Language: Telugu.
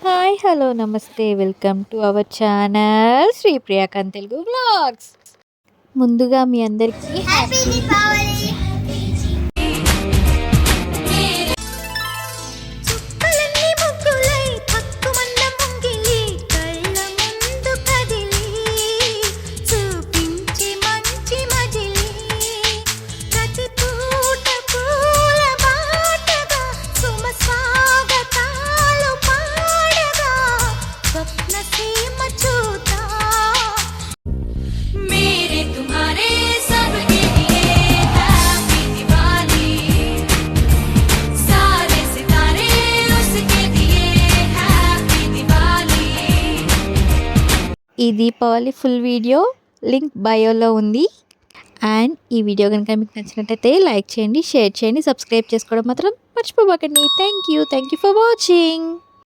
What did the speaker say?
Hi hello namaste welcome to our channel Shri Priyakanth Telugu vlogs. ముందుగా మీ అందరికీ హ్యాపీ దీపావళి. చుక్కలన్నీ ముగ్గులై పక్కుమన్న ముంగిలి కళ్ళ ముందు కదిలి చూపించి మంచి మజిలి ప్రతి పూట పూల బాటగా సుమ స్వాగతాలు పాడగా స్వప్న సీమ చూతా मेरे तुम्हारे सबके लिए हैप्पी दिवाली सारे सितारे उसके दिए हैप्पी दिवाली. ఈ దీపావళి ఫుల్ వీడియో లింక్ బయోలో ఉంది. అండ్ ఈ వీడియో కనుక మీకు నచ్చినట్టయితే లైక్ చేయండి, షేర్ చేయండి, సబ్స్క్రైబ్ చేసుకోవడం మాత్రం మర్చిపోకండి. Thank you for watching.